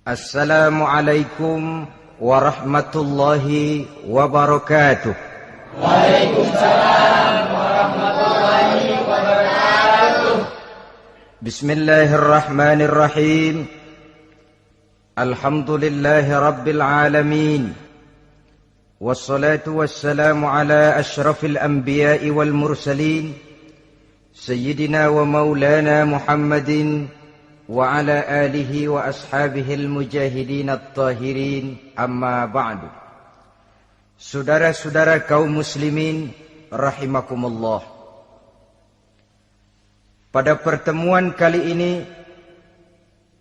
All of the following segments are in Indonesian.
Assalamualaikum warahmatullahi wabarakatuh. Waalaikumsalam warahmatullahi wabarakatuh. Bismillahirrahmanirrahim. Alhamdulillahi rabbil alamin. Wassalatu wassalamu ala ashrafil anbiya'i wal mursalin, Sayyidina wa maulana Muhammadin wa ala alihi wa ashabihil mujahidin at-tahirin, amma ba'du. Saudara-saudara kaum muslimin rahimakumullah. Pada pertemuan kali ini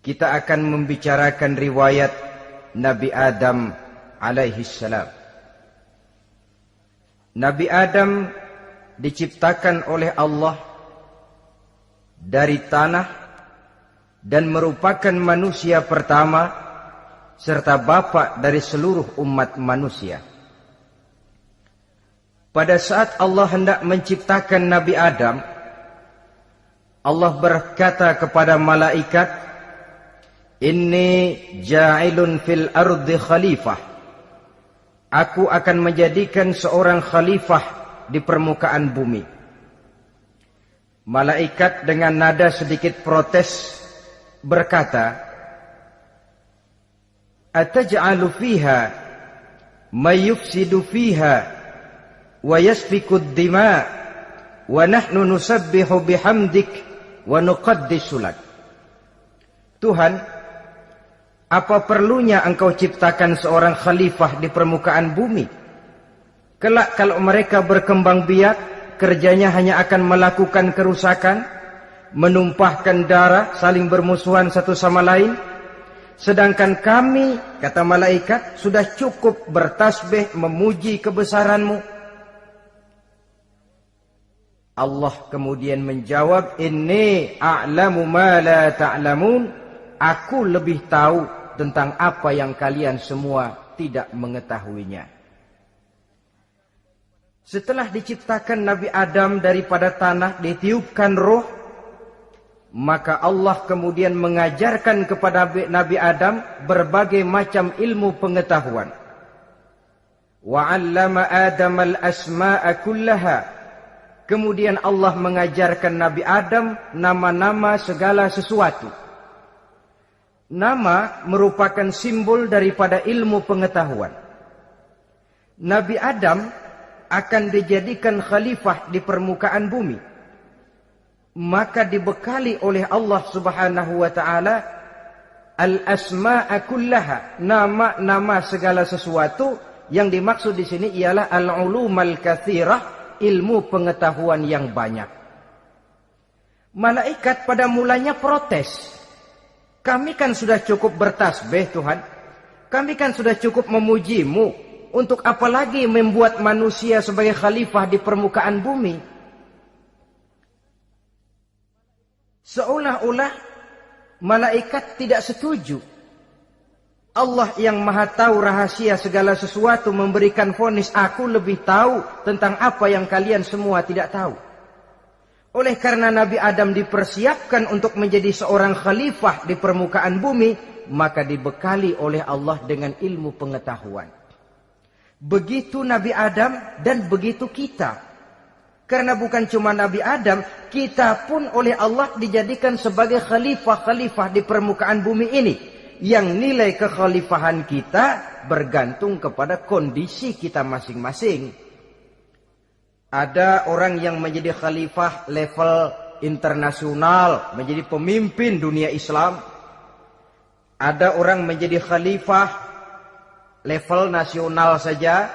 kita akan membicarakan riwayat Nabi Adam alaihi salam. Nabi Adam diciptakan oleh Allah dari tanah dan merupakan manusia pertama serta bapa dari seluruh umat manusia. Pada saat Allah hendak menciptakan Nabi Adam, Allah berkata kepada malaikat, "Inni ja'ilun fil ardi khalifah." Aku akan menjadikan seorang khalifah di permukaan bumi. Malaikat dengan nada sedikit protes berkata, "Ataj'alu fiha may yufsidu fiha wa yasfiku ad-dima wa nahnu nusabbihu bihamdik wa nuqaddisu lak." Tuhan, apa perlunya engkau ciptakan seorang khalifah di permukaan bumi? Kelak kalau mereka berkembang biak, kerjanya hanya akan melakukan kerusakan, menumpahkan darah, saling bermusuhan satu sama lain. Sedangkan kami, kata malaikat, sudah cukup bertasbih memuji kebesaranmu. Allah kemudian menjawab, "Inni a'lamu ma la ta'lamun." Aku lebih tahu tentang apa yang kalian semua tidak mengetahuinya. Setelah diciptakan Nabi Adam daripada tanah, ditiupkan roh, maka Allah kemudian mengajarkan kepada Nabi Adam berbagai macam ilmu pengetahuan. Wa 'allama Adam al-asma'a kullaha. Kemudian Allah mengajarkan Nabi Adam nama-nama segala sesuatu. Nama merupakan simbol daripada ilmu pengetahuan. Nabi Adam akan dijadikan khalifah di permukaan bumi. Maka dibekali oleh Allah Subhanahu wa taala al-asma'a kullaha, nama-nama segala sesuatu. Yang dimaksud di sini ialah al-ulumal katsirah, ilmu pengetahuan yang banyak. Malaikat pada mulanya protes. Kami kan sudah cukup bertasbih Tuhan. Kami kan sudah cukup memujimu. Untuk apa lagi membuat manusia sebagai khalifah di permukaan bumi? Seolah-olah malaikat tidak setuju. Allah yang maha tahu rahasia segala sesuatu memberikan vonis, aku lebih tahu tentang apa yang kalian semua tidak tahu. Oleh karena Nabi Adam dipersiapkan untuk menjadi seorang khalifah di permukaan bumi, maka dibekali oleh Allah dengan ilmu pengetahuan. Begitu Nabi Adam dan begitu kita. Karena bukan cuma Nabi Adam, kita pun oleh Allah dijadikan sebagai khalifah-khalifah di permukaan bumi ini. Yang nilai kekhalifahan kita bergantung kepada kondisi kita masing-masing. Ada orang yang menjadi khalifah level internasional, menjadi pemimpin dunia Islam. Ada orang menjadi khalifah level nasional saja.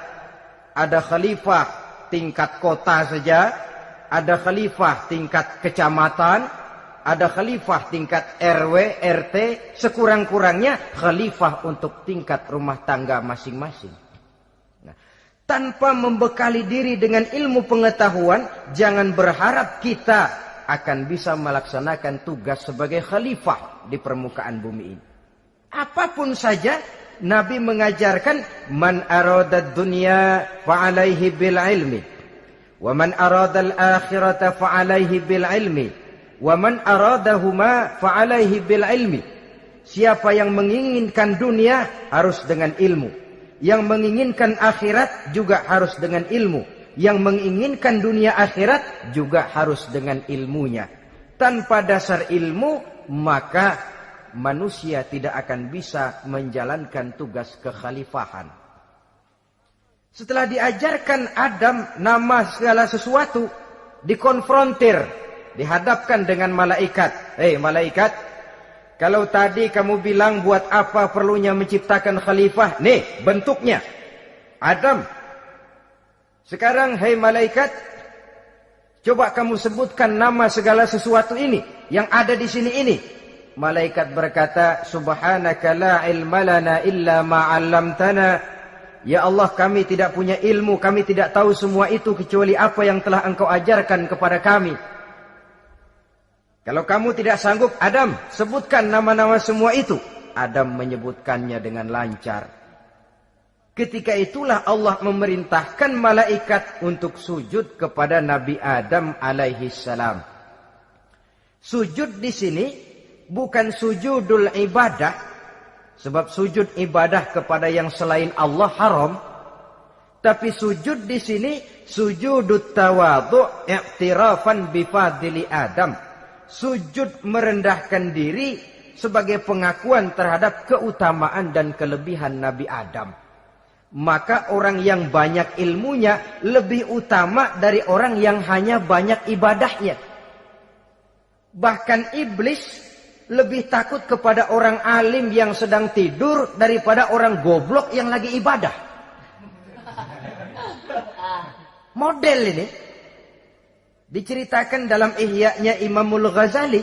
Ada khalifah tingkat kota saja, ada khalifah tingkat kecamatan, ada khalifah tingkat RW, RT, sekurang-kurangnya khalifah untuk tingkat rumah tangga masing-masing. Nah, tanpa membekali diri dengan ilmu pengetahuan, jangan berharap kita akan bisa melaksanakan tugas sebagai khalifah di permukaan bumi ini. Apapun saja, Nabi mengajarkan man aradad dunya fa'alaihi bil ilmi wa man aradal akhirata fa'alaihi bil ilmi wa man aradahuma fa'alaihi bil ilmi. Siapa yang menginginkan dunia harus dengan ilmu. Yang menginginkan akhirat juga harus dengan ilmu. Yang menginginkan dunia akhirat juga harus dengan ilmunya. Tanpa dasar ilmu, maka manusia tidak akan bisa menjalankan tugas kekhalifahan. Setelah diajarkan Adam nama segala sesuatu, dikonfrontir, dihadapkan dengan malaikat. Hei malaikat, kalau tadi kamu bilang buat apa perlunya menciptakan khalifah? Nih bentuknya. Adam. Sekarang hei malaikat, coba kamu sebutkan nama segala sesuatu ini yang ada di sini ini. Malaikat berkata, Subhanaka la ilma lana illa ma 'allamtana. Ya Allah, kami tidak punya ilmu, kami tidak tahu semua itu kecuali apa yang telah Engkau ajarkan kepada kami. Kalau kamu tidak sanggup, Adam, sebutkan nama-nama semua itu. Adam menyebutkannya dengan lancar. Ketika itulah Allah memerintahkan malaikat untuk sujud kepada Nabi Adam alaihi salam. Sujud di sini bukan sujudul ibadah, sebab sujud ibadah kepada yang selain Allah haram. Tapi sujud di sini sujudut tawadhu' i'tirafan bifadli Adam. Sujud merendahkan diri sebagai pengakuan terhadap keutamaan dan kelebihan Nabi Adam. Maka orang yang banyak ilmunya lebih utama dari orang yang hanya banyak ibadahnya. Bahkan iblis lebih takut kepada orang alim yang sedang tidur daripada orang goblok yang lagi ibadah. Model ini diceritakan dalam Ihya-nya Imamul Ghazali.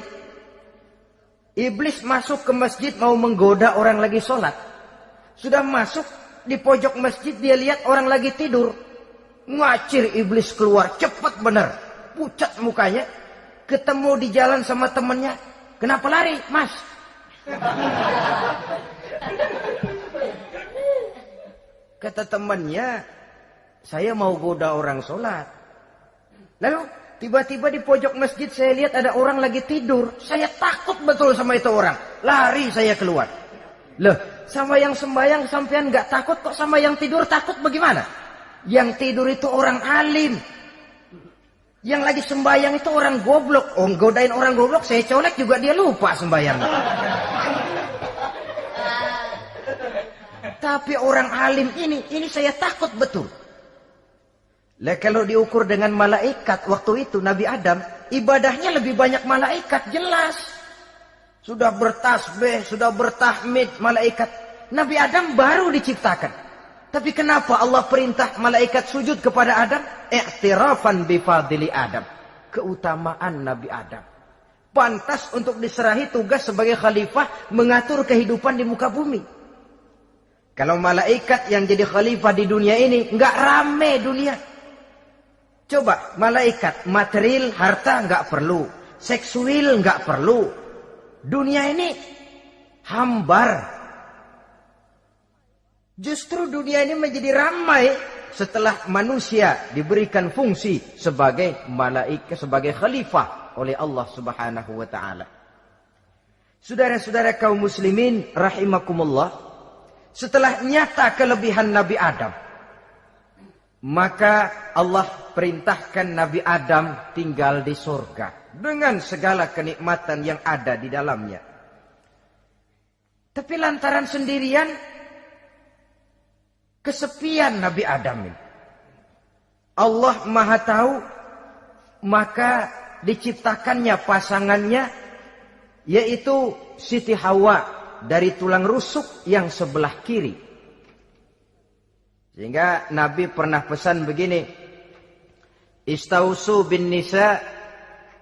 Iblis masuk ke masjid mau menggoda orang lagi sholat. Sudah masuk di pojok masjid, dia lihat orang lagi tidur. Ngacir iblis keluar, cepat benar. Pucat mukanya. Ketemu di jalan sama temannya. Kenapa lari, Mas? Kata temannya, saya mau goda orang sholat. Lalu tiba-tiba di pojok masjid saya lihat ada orang lagi tidur. Saya takut betul sama itu orang. Lari saya keluar. Loh, sama yang sembahyang sampean nggak takut, kok sama yang tidur takut bagaimana? Yang tidur itu orang alim. Yang lagi sembahyang itu orang goblok. Oh, godain orang goblok, saya colek juga dia lupa sembahyang. Tapi orang alim ini saya takut betul. Lah kalau diukur dengan malaikat waktu itu Nabi Adam, ibadahnya lebih banyak malaikat, jelas. Sudah bertasbih, sudah bertahmid malaikat. Nabi Adam baru diciptakan. Tapi kenapa Allah perintah malaikat sujud kepada Adam? I'tirafan bifadli Adam. Keutamaan Nabi Adam. Pantas untuk diserahi tugas sebagai khalifah mengatur kehidupan di muka bumi. Kalau malaikat yang jadi khalifah di dunia ini, nggak rame dunia. Coba, malaikat, material, harta nggak perlu. Seksual nggak perlu. Dunia ini hambar. Justru dunia ini menjadi ramai setelah manusia diberikan fungsi sebagai malaikat, sebagai khalifah oleh Allah Subhanahu wa taala. Saudara-saudara kaum muslimin rahimakumullah, setelah nyata kelebihan Nabi Adam, maka Allah perintahkan Nabi Adam tinggal di surga dengan segala kenikmatan yang ada di dalamnya. Tapi lantaran sendirian, kesepian Nabi Adam ini. Allah Maha Tahu, maka diciptakannya pasangannya, yaitu Siti Hawa dari tulang rusuk yang sebelah kiri. Sehingga Nabi pernah pesan begini, Istausu bin nisa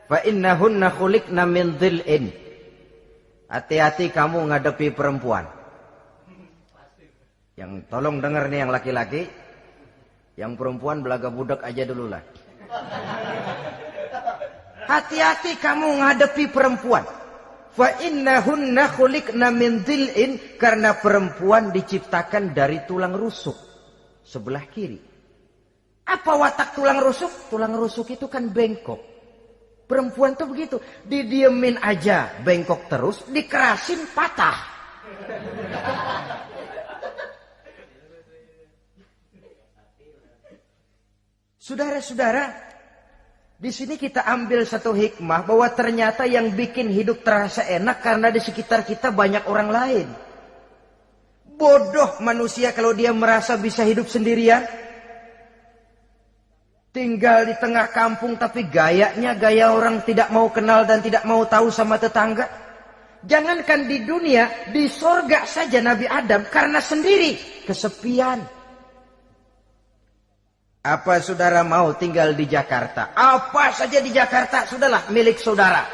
fa innahunna khuliqna min dhil'in. Hati-hati kamu ngadepi perempuan. Yang tolong dengar nih yang laki-laki, yang perempuan belaga budak aja dulu lah. Hati-hati kamu ngadepi perempuan. Fa innahunna khuliqna min dhil'in, karena perempuan diciptakan dari tulang rusuk sebelah kiri. Apa watak tulang rusuk? Tulang rusuk itu kan bengkok. Perempuan tuh begitu. Didiemin aja, bengkok terus, dikerasin patah. Saudara-saudara, di sini kita ambil satu hikmah bahwa ternyata yang bikin hidup terasa enak karena di sekitar kita banyak orang lain. Bodoh manusia kalau dia merasa bisa hidup sendirian. Tinggal di tengah kampung tapi gayanya gaya orang tidak mau kenal dan tidak mau tahu sama tetangga. Jangankan di dunia, di sorga saja Nabi Adam karena sendiri, kesepian. Apa saudara mau tinggal di Jakarta? Apa saja di Jakarta, sudahlah milik saudara.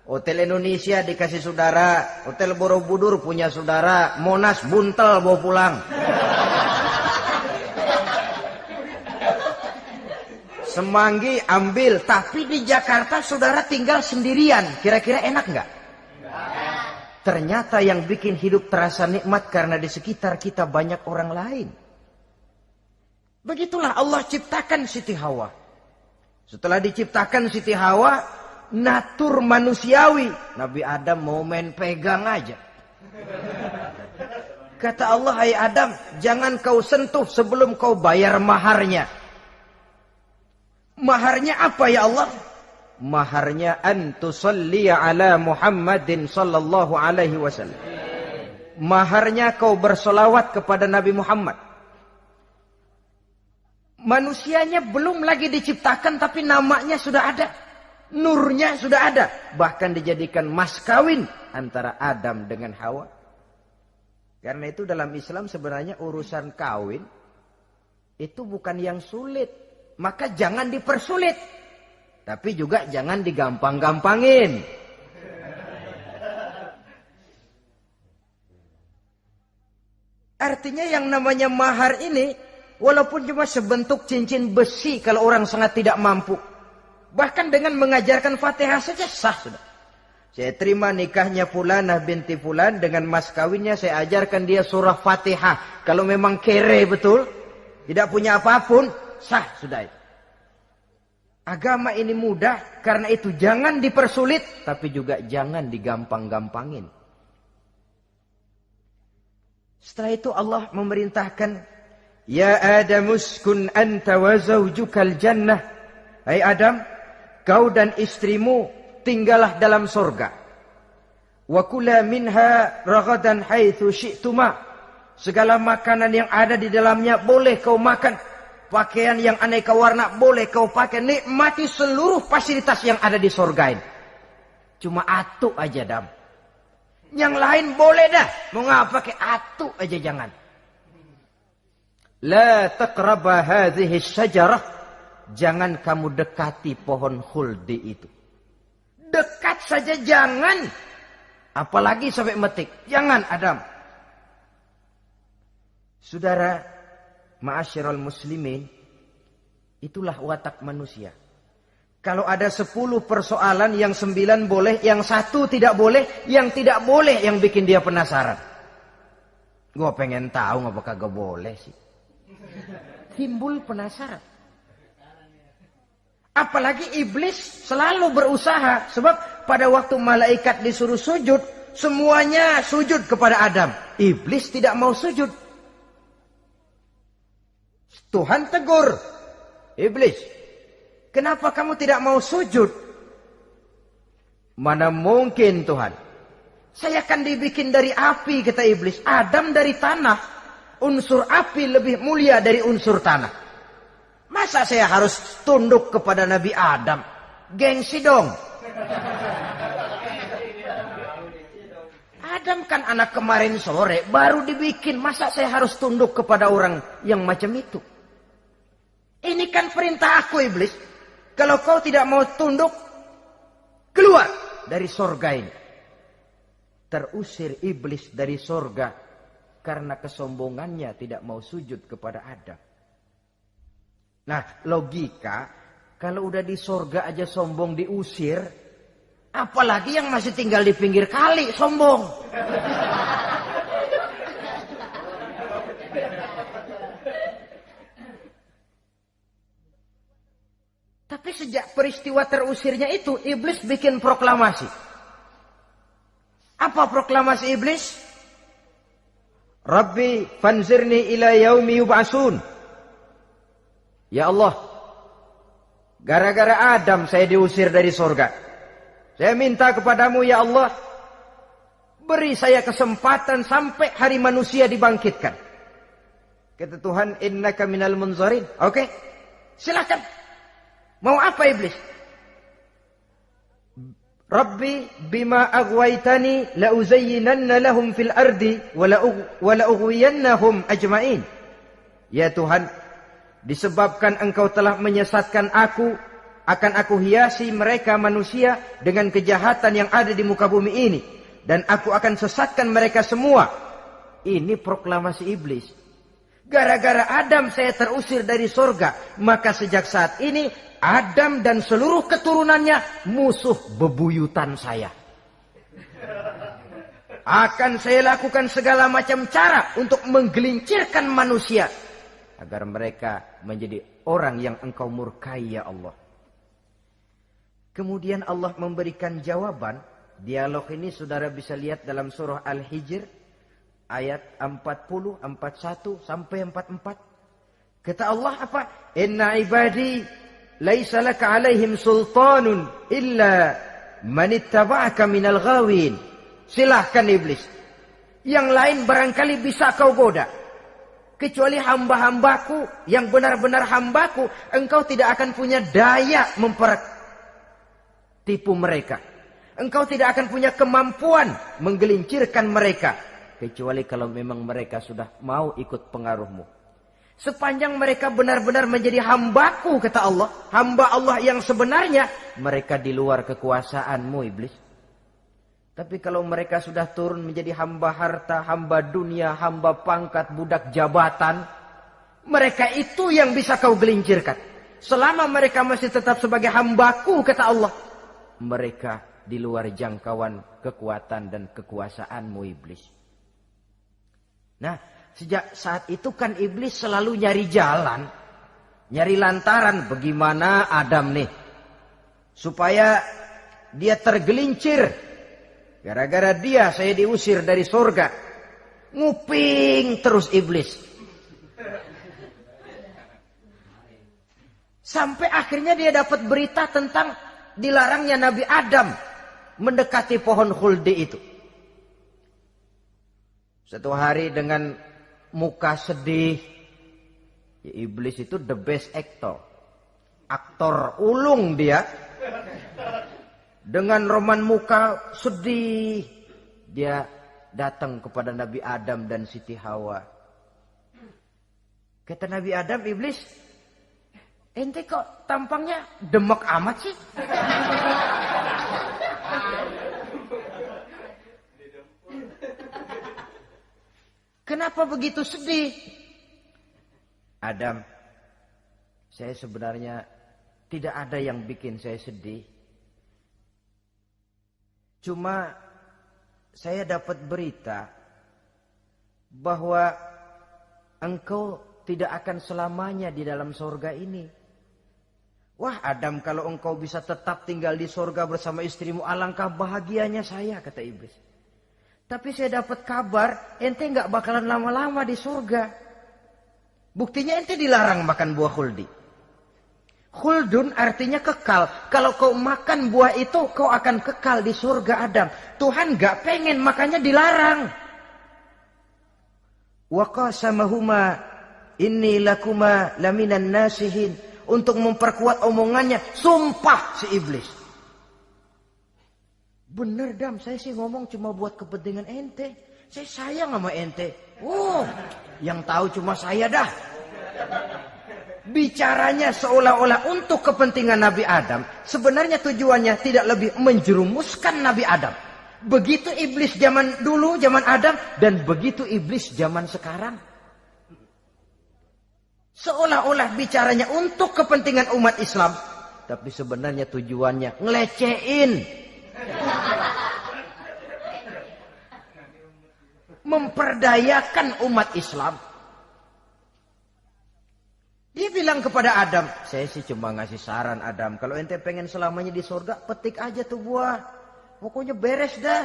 Hotel Indonesia dikasih saudara, Hotel Borobudur punya saudara, Monas buntel bawa pulang. Semanggi ambil, tapi di Jakarta saudara tinggal sendirian. Kira-kira enak nggak? Ternyata yang bikin hidup terasa nikmat karena di sekitar kita banyak orang lain. Begitulah Allah ciptakan Siti Hawa. Setelah diciptakan Siti Hawa, natur manusiawi. Nabi Adam mau main pegang aja. Kata Allah, hai Adam, jangan kau sentuh sebelum kau bayar maharnya. Maharnya apa ya Allah? Maharnya antusalli ala Muhammadin sallallahu alaihi wasallam. Maharnya kau bersolawat kepada Nabi Muhammad. Manusianya belum lagi diciptakan tapi namanya sudah ada. Nurnya sudah ada. Bahkan dijadikan mas kawin antara Adam dengan Hawa. Karena itu dalam Islam sebenarnya urusan kawin itu bukan yang sulit. Maka jangan dipersulit. Tapi juga jangan digampang-gampangin. Artinya yang namanya mahar ini, walaupun cuma sebentuk cincin besi kalau orang sangat tidak mampu. Bahkan dengan mengajarkan Fatihah saja sah sudah. Saya terima nikahnya Fulanah binti Fulan, dengan mas kawinnya saya ajarkan dia surah Fatihah. Kalau memang kere betul, tidak punya apapun, sah sudah itu. Agama ini mudah, karena itu jangan dipersulit, tapi juga jangan digampang-gampangin. Setelah itu Allah memerintahkan, Ya Adam uskun anta wa zawjukal jannah. Hai Adam, kau dan istrimu tinggallah dalam sorga. Wa kula minha ragadan haitsu syi'tuma. Segala makanan yang ada di dalamnya boleh kau makan. Pakaian yang aneka warna boleh kau pakai. Nikmati seluruh fasilitas yang ada di sorga ini. Cuma atu aja Adam. Yang lain boleh dah. Mau ngapa pakai atu aja jangan. La taqraba hadhihi syajarah. Jangan kamu dekati pohon khuldi itu. Dekat saja jangan. Apalagi sampai metik. Jangan Adam. Saudara, ma'asyiral muslimin, itulah watak manusia. Kalau ada 10 persoalan, yang 9 boleh, yang 1 tidak boleh, yang tidak boleh yang bikin dia penasaran. Gua pengen tahu ngapa kagak boleh sih. Timbul penasaran. Apalagi iblis selalu berusaha. Sebab pada waktu malaikat disuruh sujud, semuanya sujud kepada Adam. Iblis tidak mau sujud. Tuhan tegur, iblis, kenapa kamu tidak mau sujud? Mana mungkin Tuhan. Saya akan dibikin dari api, kata iblis. Adam dari tanah. Unsur api lebih mulia dari unsur tanah. Masa saya harus tunduk kepada Nabi Adam? Gengsi dong. Adam kan anak kemarin sore, baru dibikin. Masa saya harus tunduk kepada orang yang macam itu? Ini kan perintah aku iblis. Kalau kau tidak mau tunduk, keluar dari sorga ini. Terusir iblis dari sorga karena kesombongannya tidak mau sujud kepada Adam. Nah, logika, kalau udah di sorga aja sombong diusir, apalagi yang masih tinggal di pinggir kali sombong. Tapi Sejak peristiwa terusirnya itu, iblis bikin proklamasi. Apa proklamasi iblis? Rabbi fanzirni ila yaumi yub'asun. Ya Allah, gara-gara Adam saya diusir dari surga. Saya minta kepadamu ya Allah, beri saya kesempatan sampai hari manusia dibangkitkan. Kata Tuhan, innaka minal munzarin. Oke, silakan. Mau apa iblis? Rabbi bima aghwaytani la uzayyinanna lahum fil ardi wa la ughwiyannahum ajma'in. Ya Tuhan, disebabkan engkau telah menyesatkan aku, akan aku hiasi mereka manusia dengan kejahatan yang ada di muka bumi ini, dan aku akan sesatkan mereka semua. Ini proklamasi iblis. Gara-gara Adam saya terusir dari surga, maka sejak saat ini Adam dan seluruh keturunannya musuh bebuyutan saya. Akan saya lakukan segala macam cara untuk menggelincirkan manusia agar mereka menjadi orang yang engkau murkai ya Allah. Kemudian Allah memberikan jawaban. Dialog ini saudara bisa lihat dalam surah Al-Hijr ayat 40, 41 sampai 44. Kata Allah apa? Inna ibadi laisa laka alaihim sultanun illa man ittaba'aka minal ghawin. Silahkan iblis. Yang lain barangkali bisa kau goda. Kecuali hamba-hambaku yang benar-benar hambaku, engkau tidak akan punya daya tipu mereka. Engkau tidak akan punya kemampuan menggelincirkan mereka. Kecuali kalau memang mereka sudah mau ikut pengaruhmu. Sepanjang mereka benar-benar menjadi hambaku, kata Allah. Hamba Allah yang sebenarnya, mereka di luar kekuasaanmu iblis. Tapi kalau mereka sudah turun menjadi hamba harta, hamba dunia, hamba pangkat, budak jabatan, mereka itu yang bisa kau gelincirkan. Selama mereka masih tetap sebagai hambaku, kata Allah, mereka di luar jangkauan kekuatan dan kekuasaanmu iblis. Nah, sejak saat itu kan iblis selalu nyari jalan, nyari lantaran bagaimana Adam nih supaya dia tergelincir. Gara-gara dia saya diusir dari surga. Nguping terus iblis. Sampai akhirnya dia dapat berita tentang dilarangnya Nabi Adam mendekati pohon khuldi itu. Satu hari dengan muka sedih. Ya, iblis itu the best actor. Aktor ulung dia. Dengan roman muka sedih. Dia datang kepada Nabi Adam dan Siti Hawa. Kata Nabi Adam, iblis, ente kok tampangnya demek amat sih? Kenapa begitu sedih? Adam, saya sebenarnya tidak ada yang bikin saya sedih. Cuma saya dapat berita bahwa engkau tidak akan selamanya di dalam surga ini. Wah Adam, kalau engkau bisa tetap tinggal di surga bersama istrimu, alangkah bahagianya saya, kata iblis. Tapi saya dapat kabar, ente nggak bakalan lama-lama di surga. Buktinya ente dilarang makan buah khuldi. Khuldun artinya kekal. Kalau kau makan buah itu, kau akan kekal di surga Adam. Tuhan nggak pengen, makanya dilarang. Wa qasamahuma inni lakuma laminan nasihin. Untuk memperkuat omongannya, sumpah si iblis. Bener Dam, saya sih ngomong cuma buat kepentingan ente. Saya sayang sama ente. Oh, yang tahu cuma saya dah. Bicaranya seolah-olah untuk kepentingan Nabi Adam. Sebenarnya tujuannya tidak lebih menjerumuskan Nabi Adam. Begitu iblis zaman dulu, zaman Adam. Dan begitu iblis zaman sekarang. Seolah-olah bicaranya untuk kepentingan umat Islam. Tapi sebenarnya tujuannya ngelecehin. Memperdayakan umat Islam. Dia bilang bilang kepada Adam, saya sih cuma ngasih saran Adam, kalau ente pengen selamanya di surga, petik aja tuh buah. Pokoknya beres dah.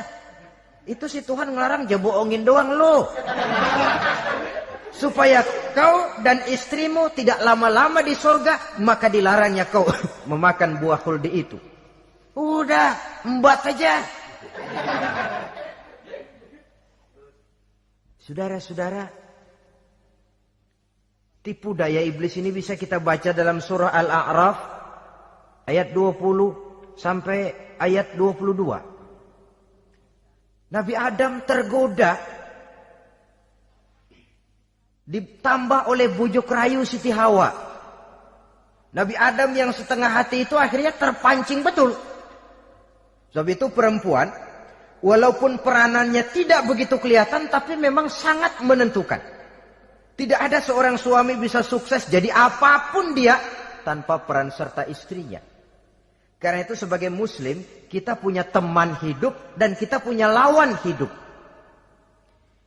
Itu si Tuhan ngelarang aja bohongin doang lo. Supaya kau dan istrimu tidak lama-lama di surga, maka dilarangnya kau memakan buah khuldi itu. Udah, embat aja. Saudara-saudara, tipu daya iblis ini bisa kita baca dalam surah Al-A'raf ayat 20 sampai ayat 22. Nabi Adam tergoda, ditambah oleh bujuk rayu Siti Hawa. Nabi Adam yang setengah hati itu akhirnya terpancing betul. Sebab itu perempuan, walaupun peranannya tidak begitu kelihatan, tapi memang sangat menentukan. Tidak ada seorang suami bisa sukses jadi apapun dia tanpa peran serta istrinya. Karena itu sebagai muslim, kita punya teman hidup dan kita punya lawan hidup.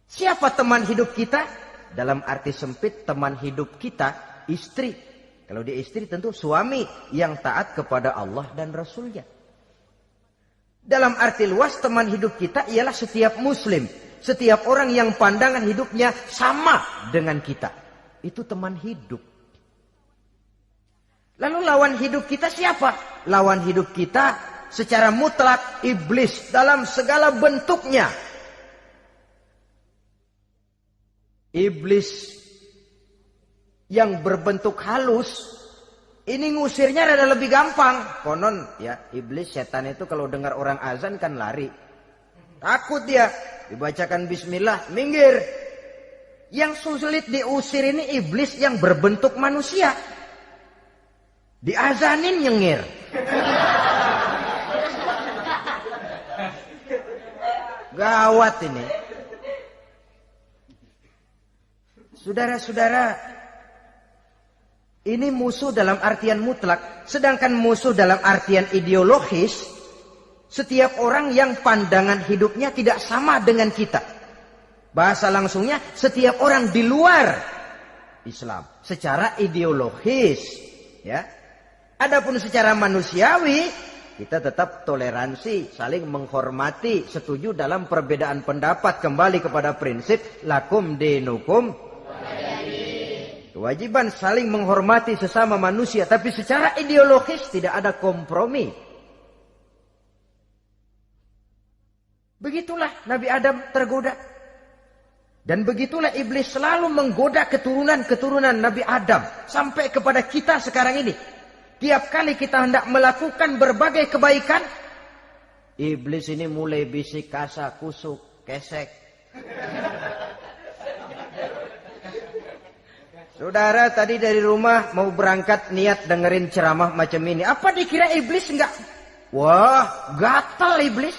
Siapa teman hidup kita? Dalam arti sempit, teman hidup kita istri. Kalau dia istri tentu suami yang taat kepada Allah dan Rasulnya. Dalam arti luas, teman hidup kita ialah setiap muslim. Setiap orang yang pandangan hidupnya sama dengan kita. Itu teman hidup. Lalu lawan hidup kita siapa? Lawan hidup kita secara mutlak iblis dalam segala bentuknya. Iblis yang berbentuk halus, ini ngusirnya rada lebih gampang. Konon ya, iblis setan itu kalau dengar orang azan kan lari. Takut dia. Dibacakan bismillah, minggir. Yang sulit diusir ini iblis yang berbentuk manusia. Diazanin nyengir. Gawat ini. Saudara-saudara, ini musuh dalam artian mutlak. Sedangkan musuh dalam artian ideologis, setiap orang yang pandangan hidupnya tidak sama dengan kita. Bahasa langsungnya, setiap orang di luar Islam secara ideologis, ya. Adapun secara manusiawi, kita tetap toleransi, saling menghormati, setuju dalam perbedaan pendapat, kembali kepada prinsip lakum dinukum. Kewajiban saling menghormati sesama manusia, tapi secara ideologis tidak ada kompromi. Begitulah Nabi Adam tergoda. Dan begitulah iblis selalu menggoda keturunan-keturunan Nabi Adam. Sampai kepada kita sekarang ini. Tiap kali kita hendak melakukan berbagai kebaikan, iblis ini mulai bisik, kasa, kusuk, kesek. Saudara tadi dari rumah mau berangkat niat dengerin ceramah macam ini. Apa dikira iblis enggak? Wah, gatal iblis.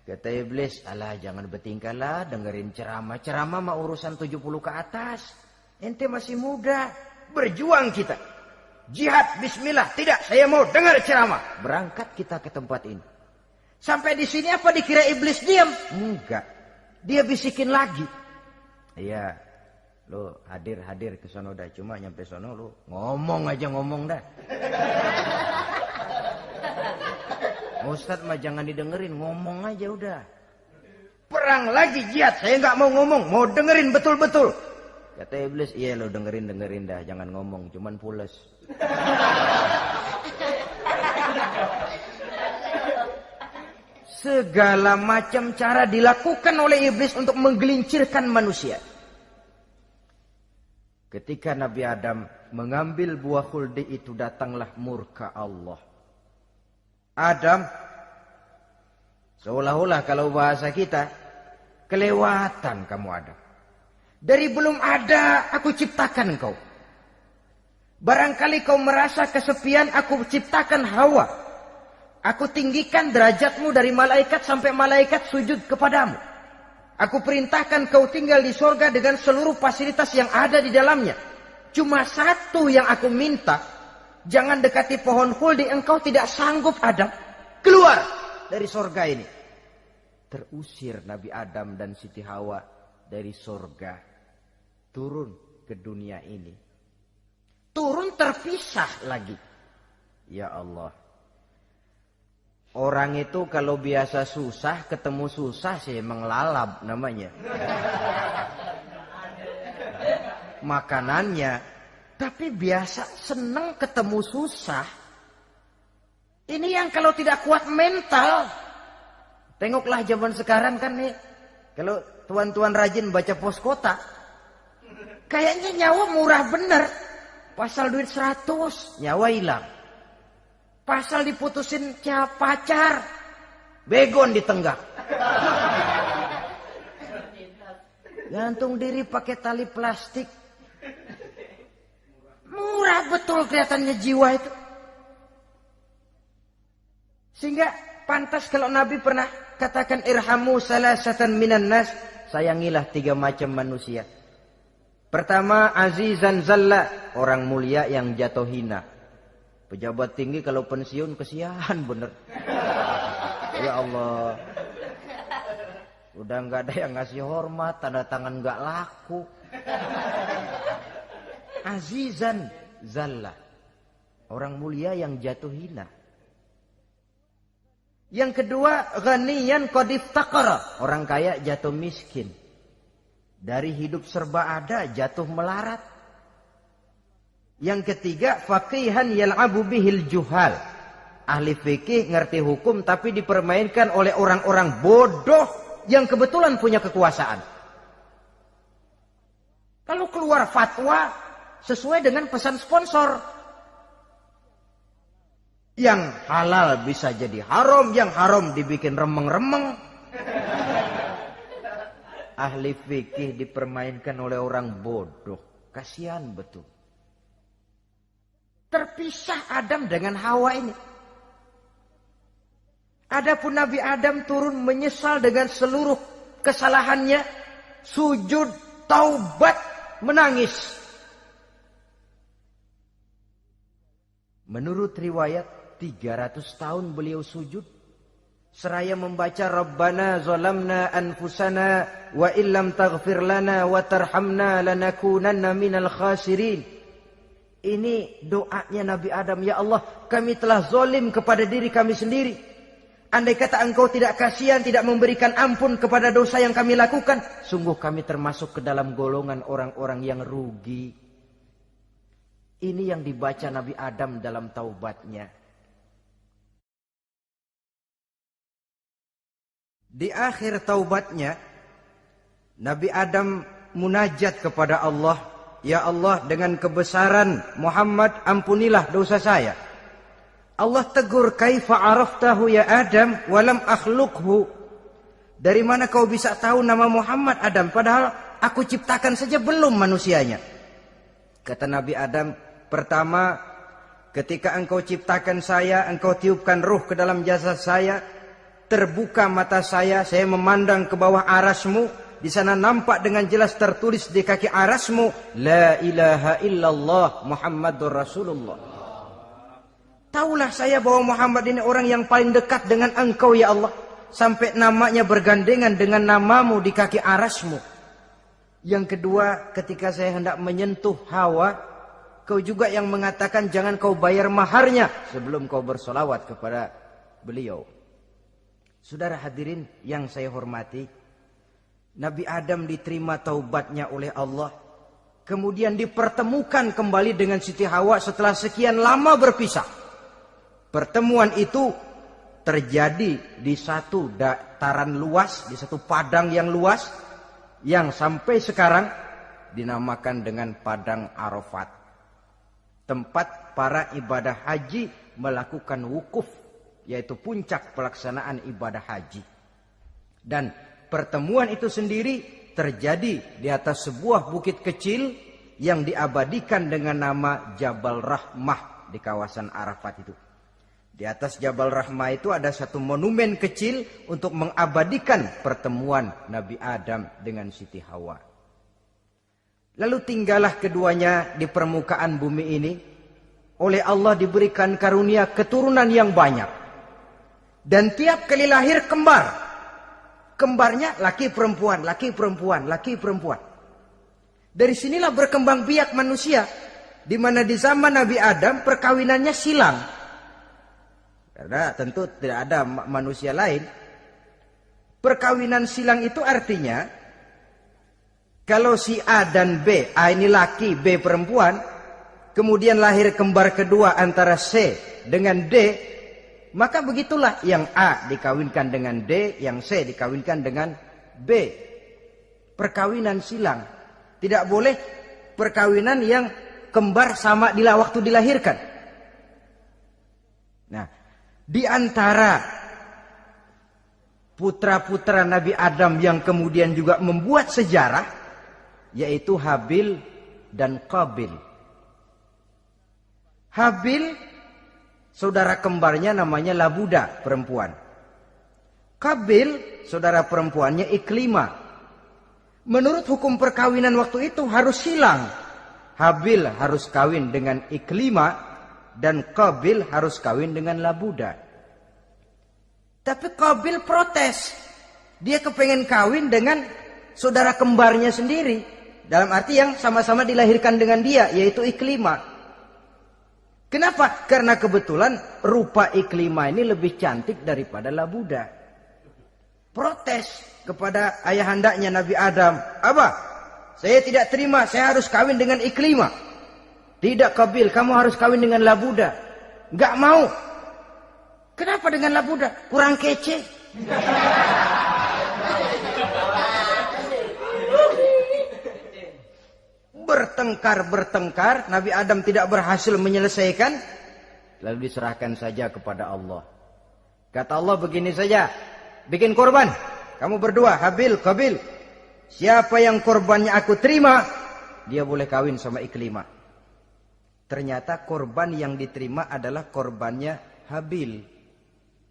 Kata iblis, alah jangan bertingkah lah dengerin ceramah. Ceramah mah urusan 70 ke atas. Ente masih muda. Berjuang kita. Jihad, bismillah. Tidak, saya mau dengar ceramah. Berangkat kita ke tempat ini. Sampai di sini apa dikira iblis diam? Enggak. Dia bisikin lagi. Iya, lo hadir ke sono dah. Cuma nyampe sono lo ngomong aja ngomong dah. Ustadz mah jangan didengerin, ngomong aja udah. Perang lagi jihad, saya nggak mau ngomong, mau dengerin betul-betul. Kata iblis, iya lo dengerin dah, jangan ngomong, cuman pules. Segala macam cara dilakukan oleh iblis untuk menggelincirkan manusia. Ketika Nabi Adam mengambil buah khuldi itu, datanglah murka Allah. Adam, seolah-olah kalau bahasa kita, kelewatan kamu Adam. Dari belum ada aku ciptakan kau. Barangkali kau merasa kesepian, aku ciptakan Hawa. Aku tinggikan derajatmu dari malaikat sampai malaikat sujud kepadamu. Aku perintahkan kau tinggal di sorga dengan seluruh fasilitas yang ada di dalamnya. Cuma satu yang aku minta, jangan dekati pohon khuldi, engkau tidak sanggup Adam. Keluar dari sorga ini. Terusir Nabi Adam dan Siti Hawa dari sorga. Turun ke dunia ini. Turun terpisah lagi. Ya Allah. Orang itu kalau biasa susah, ketemu susah sih emang lalap namanya. Makanannya. Tapi biasa seneng ketemu susah. Ini yang kalau tidak kuat mental. Tengoklah zaman sekarang kan nih. Kalau tuan-tuan rajin baca pos kota. Kayaknya nyawa murah bener. Pasal duit 100, nyawa hilang. Pasal diputusin pacar, begon ditenggak. Gantung diri pakai tali plastik. Murah betul kelihatannya jiwa itu. Sehingga pantas kalau Nabi pernah katakan irhamu salasatan minan nas, sayangilah 3 macam manusia. Pertama, azizan zalla, orang mulia yang jatuh hina. Pejabat tinggi kalau pensiun kesian bener. Ya Allah. Udah nggak ada yang ngasih hormat, tanda tangan nggak laku. Azizan zalla, orang mulia yang jatuh hina. Yang kedua, ghaniyan qad iftaqara, orang kaya jatuh miskin. Dari hidup serba ada jatuh melarat. Yang ketiga, faqihan yal'abu bihil juhal, ahli fikih ngerti hukum tapi dipermainkan oleh orang-orang bodoh yang kebetulan punya kekuasaan. Kalau keluar fatwa sesuai dengan pesan sponsor, yang halal bisa jadi haram, yang haram dibikin remeng-remeng. Ahli fikih dipermainkan oleh orang bodoh. Kasihan betul. Terpisah Adam dengan Hawa ini. Adapun Nabi Adam turun menyesal dengan seluruh kesalahannya. Sujud, taubat, menangis. Menurut riwayat 300 tahun beliau sujud. Seraya membaca Rabbana zalamna anfusana wa illam taghfir lana wa tarhamna lanakunanna minal khasirin. Ini doanya Nabi Adam. Ya Allah, kami telah zalim kepada diri kami sendiri. Andai kata engkau tidak kasihan, tidak memberikan ampun kepada dosa yang kami lakukan, sungguh kami termasuk ke dalam golongan orang-orang yang rugi. Ini yang dibaca Nabi Adam dalam taubatnya. Di akhir taubatnya, Nabi Adam munajat kepada Allah. Ya Allah, dengan kebesaran Muhammad, ampunilah dosa saya. Allah tegur, kaifa araftahu ya Adam walam akhluqhu. Dari mana kau bisa tahu nama Muhammad Adam, padahal aku ciptakan saja belum manusianya. Kata Nabi Adam, pertama, ketika engkau ciptakan saya, engkau tiupkan ruh ke dalam jasad saya, terbuka mata saya memandang ke bawah arasmu. Di sana nampak dengan jelas tertulis di kaki arasmu, La ilaha illallah Muhammadur Rasulullah. Taulah saya bahwa Muhammad ini orang yang paling dekat dengan engkau ya Allah. Sampai namanya bergandengan dengan namamu di kaki arasmu. Yang kedua, ketika saya hendak menyentuh Hawa, kau juga yang mengatakan jangan kau bayar maharnya sebelum kau bersolawat kepada beliau. Saudara hadirin yang saya hormati, Nabi Adam diterima taubatnya oleh Allah. Kemudian dipertemukan kembali dengan Siti Hawa setelah sekian lama berpisah. Pertemuan itu terjadi di satu dataran luas, di satu padang yang luas, yang sampai sekarang dinamakan dengan Padang Arafat. Tempat para ibadah haji melakukan wukuf, yaitu puncak pelaksanaan ibadah haji. Dan pertemuan itu sendiri terjadi di atas sebuah bukit kecil yang diabadikan dengan nama Jabal Rahmah di kawasan Arafat itu. Di atas Jabal Rahmah itu ada satu monumen kecil untuk mengabadikan pertemuan Nabi Adam dengan Siti Hawa. Lalu tinggallah keduanya di permukaan bumi ini. Oleh Allah diberikan karunia keturunan yang banyak. Dan tiap kali lahir kembar. Kembarnya laki perempuan, laki perempuan, laki perempuan. Dari sinilah berkembang biak manusia. Di mana di zaman Nabi Adam perkawinannya silang. Karena tentu tidak ada manusia lain. Perkawinan silang itu artinya, kalau si A dan B, A ini laki, B perempuan, kemudian lahir kembar kedua antara C dengan D, maka begitulah yang A dikawinkan dengan D, yang C dikawinkan dengan B. Perkawinan silang. Tidak boleh perkawinan yang kembar sama di waktu dilahirkan. Nah, di antara putra-putra Nabi Adam yang kemudian juga membuat sejarah, yaitu Habil dan Qabil. Habil, saudara kembarnya namanya Labuda, perempuan. Qabil, saudara perempuannya Iklimah. Menurut hukum perkawinan waktu itu harus silang. Habil harus kawin dengan Iklimah dan Qabil harus kawin dengan Labuda. Tapi Qabil protes. Dia kepengen kawin dengan saudara kembarnya sendiri. Dalam arti yang sama-sama dilahirkan dengan dia, yaitu Iklimah. Kenapa? Karena kebetulan rupa Iklimah ini lebih cantik daripada Labuda. Protes kepada ayahandanya Nabi Adam. Apa? Saya tidak terima, saya harus kawin dengan Iklimah. Tidak Qabil, kamu harus kawin dengan Labuda. Enggak mau. Kenapa dengan Labuda? Kurang kece. Bertengkar, Nabi Adam tidak berhasil menyelesaikan. Lalu diserahkan saja kepada Allah. Kata Allah begini saja, bikin korban. Kamu berdua, Habil, Qabil. Siapa yang korbannya aku terima, dia boleh kawin sama Iklimah. Ternyata korban yang diterima adalah korbannya Habil.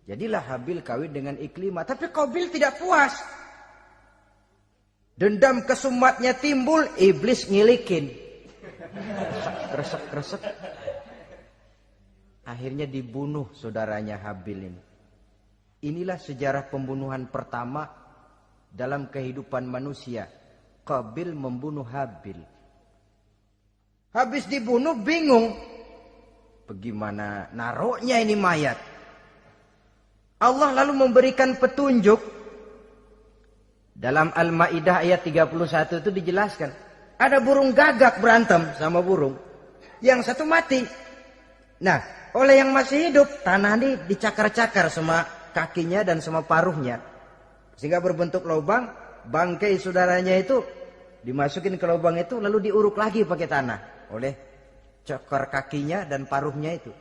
Jadilah Habil kawin dengan Iklimah. Tapi Qabil tidak puas. Dendam kesumatnya timbul, iblis ngilikin. Kresek. Akhirnya dibunuh saudaranya Habil ini. Inilah sejarah pembunuhan pertama dalam kehidupan manusia. Qabil membunuh Habil. Habis dibunuh bingung. Bagaimana naruhnya ini mayat? Allah lalu memberikan petunjuk. Dalam Al-Ma'idah ayat 31 itu dijelaskan. Ada burung gagak berantem sama burung. Yang satu mati. Nah, oleh yang masih hidup, tanah ini dicakar-cakar sama kakinya dan sama paruhnya. Sehingga berbentuk lubang, bangkai saudaranya itu dimasukin ke lubang itu lalu diuruk lagi pakai tanah oleh cakar kakinya dan paruhnya itu.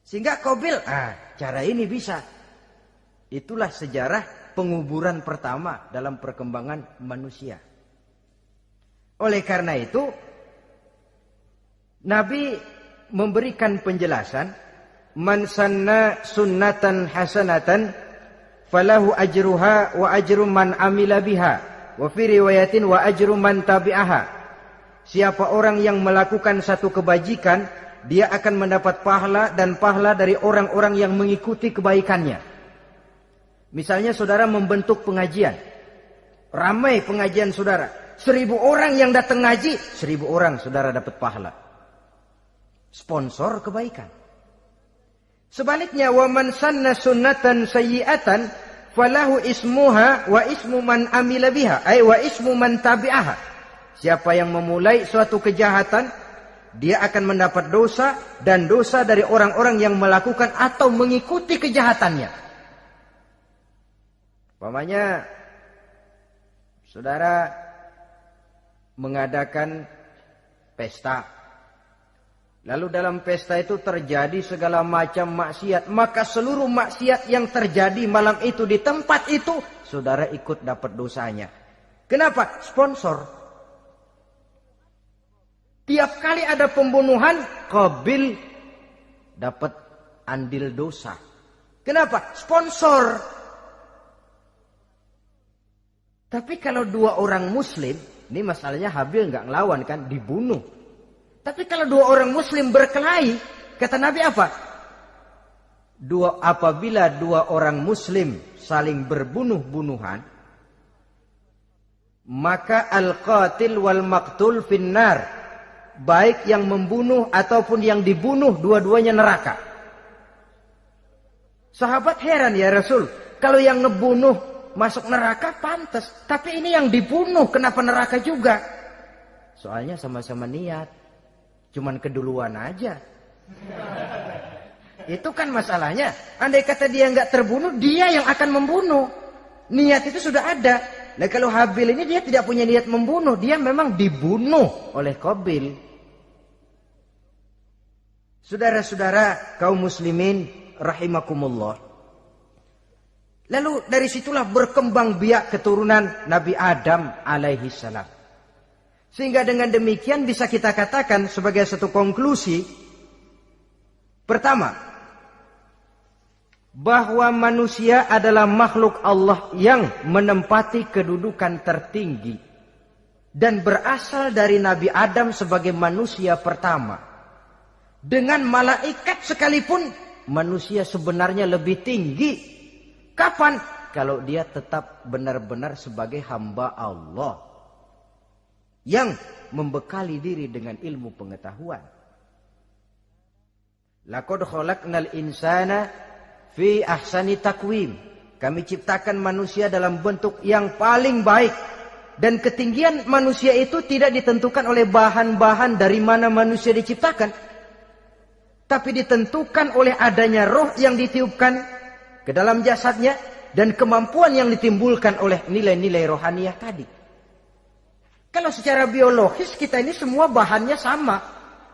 Sehingga Qabil, cara ini bisa. Itulah sejarah penguburan pertama dalam perkembangan manusia. Oleh karena itu, Nabi memberikan penjelasan, man sanna sunnatan hasanatan falahu ajruha wa ajru man amila biha wa fi riwayatin wa ajru man tabi'aha. Siapa orang yang melakukan satu kebajikan, dia akan mendapat pahala dan pahala dari orang-orang yang mengikuti kebaikannya. Misalnya saudara membentuk pengajian, ramai pengajian saudara, 1000 orang yang datang ngaji, 1000 orang saudara dapat pahala. Sponsor kebaikan. Sebaliknya, wa man sanna sunnatan sayyi'atan falahu ismuha wa ismu man amila biha, ay wa ismu man tabi'aha. Siapa yang memulai suatu kejahatan, dia akan mendapat dosa dan dosa dari orang-orang yang melakukan atau mengikuti kejahatannya. Umpamanya saudara mengadakan pesta. Lalu dalam pesta itu terjadi segala macam maksiat. Maka seluruh maksiat yang terjadi malam itu di tempat itu, saudara ikut dapat dosanya. Kenapa? Sponsor. Tiap kali ada pembunuhan, Qabil dapat andil dosa. Kenapa? Sponsor. Tapi kalau 2 orang muslim, ini masalahnya Habil nggak ngelawan kan, dibunuh. Tapi kalau 2 orang muslim berkelahi, kata Nabi apa? Apabila 2 orang muslim saling berbunuh-bunuhan, maka al-qatil wal maqtul finnar, baik yang membunuh ataupun yang dibunuh dua-duanya neraka. Sahabat heran, ya Rasul, kalau yang ngebunuh masuk neraka pantas, tapi ini yang dibunuh kenapa neraka juga? Soalnya sama-sama niat, cuman keduluan aja. Itu kan masalahnya. Andai kata dia nggak terbunuh, dia yang akan membunuh. Niat itu sudah ada. Nah kalau Habil ini dia tidak punya niat membunuh, dia memang dibunuh oleh Qabil. Saudara-saudara kaum muslimin rahimakumullah. Lalu dari situlah berkembang biak keturunan Nabi Adam alaihi salam. Sehingga dengan demikian bisa kita katakan sebagai satu konklusi, pertama, bahwa manusia adalah makhluk Allah yang menempati kedudukan tertinggi dan berasal dari Nabi Adam sebagai manusia pertama. Dengan malaikat sekalipun manusia sebenarnya lebih tinggi. Kapan? Kalau dia tetap benar-benar sebagai hamba Allah yang membekali diri dengan ilmu pengetahuan. Laqad khalaqnal insana fi ahsani takwim. Kami ciptakan manusia dalam bentuk yang paling baik. Dan ketinggian manusia itu tidak ditentukan oleh bahan-bahan dari mana manusia diciptakan. Tapi ditentukan oleh adanya roh yang ditiupkan ke dalam jasadnya. Dan kemampuan yang ditimbulkan oleh nilai-nilai rohaniah tadi. Kalau secara biologis kita ini semua bahannya sama.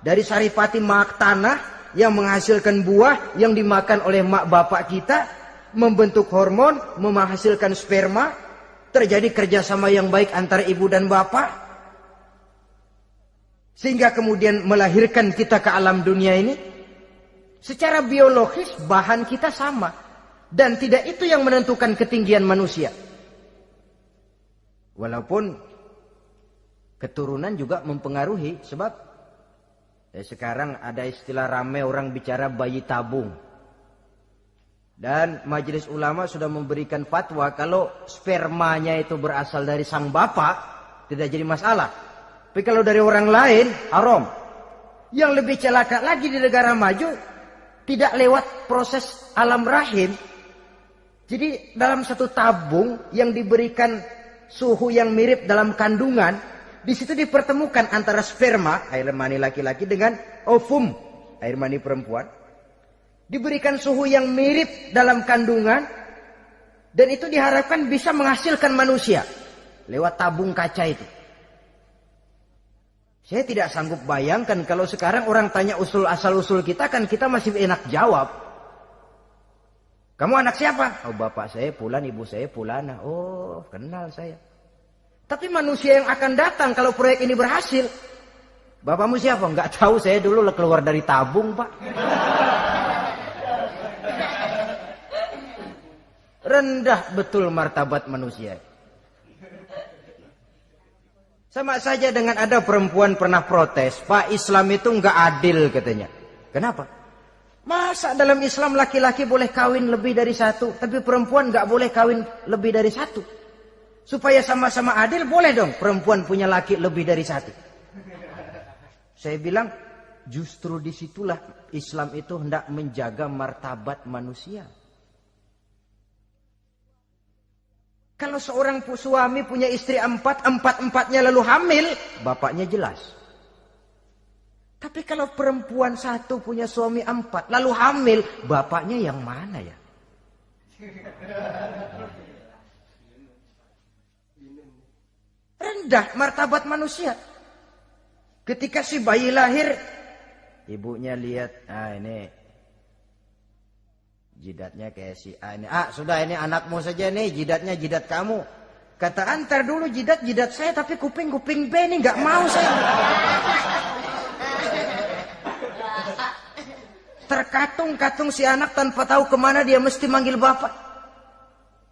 Dari saripati mak tanah yang menghasilkan buah yang dimakan oleh mak bapak kita, membentuk hormon, menghasilkan sperma, terjadi kerjasama yang baik antara ibu dan bapak, sehingga kemudian melahirkan kita ke alam dunia ini. Secara biologis bahan kita sama, dan tidak itu yang menentukan ketinggian manusia. Walaupun keturunan juga mempengaruhi, sebab sekarang ada istilah ramai orang bicara bayi tabung. Dan majelis ulama sudah memberikan fatwa kalau spermanya itu berasal dari sang bapak, tidak jadi masalah. Tapi kalau dari orang lain, haram. Yang lebih celaka lagi di negara maju, tidak lewat proses alam rahim. Jadi dalam satu tabung yang diberikan suhu yang mirip dalam kandungan, di situ dipertemukan antara sperma, air mani laki-laki, dengan ovum, air mani perempuan. Diberikan suhu yang mirip dalam kandungan, dan itu diharapkan bisa menghasilkan manusia lewat tabung kaca itu. Saya tidak sanggup bayangkan kalau sekarang orang tanya usul asal-usul kita, kan kita masih enak jawab. Kamu anak siapa? Oh, bapak saya Fulan, ibu saya Fulana. Oh, kenal saya. Tapi manusia yang akan datang kalau proyek ini berhasil, bapakmu siapa? Enggak tahu, saya dulu keluar dari tabung, Pak. Rendah betul martabat manusia. Sama saja dengan ada perempuan pernah protes, Pak, Islam itu enggak adil katanya. Kenapa? Masa dalam Islam laki-laki boleh kawin lebih dari satu, tapi perempuan enggak boleh kawin lebih dari satu? Supaya sama-sama adil, boleh dong perempuan punya laki lebih dari satu. Saya bilang, justru disitulah Islam itu hendak menjaga martabat manusia. Kalau seorang suami punya istri empat-empatnya lalu hamil, bapaknya jelas. Tapi kalau perempuan satu punya suami 4, lalu hamil, bapaknya yang mana ya? Rendah martabat manusia. Ketika si bayi lahir, ibunya lihat, ini jidatnya kayak si A ini. Sudah, ini anakmu saja nih, jidatnya jidat kamu. Kata, antar dulu jidat saya, tapi kuping B nih, nggak mau saya. Terkatung-katung si anak tanpa tahu kemana dia mesti manggil bapak.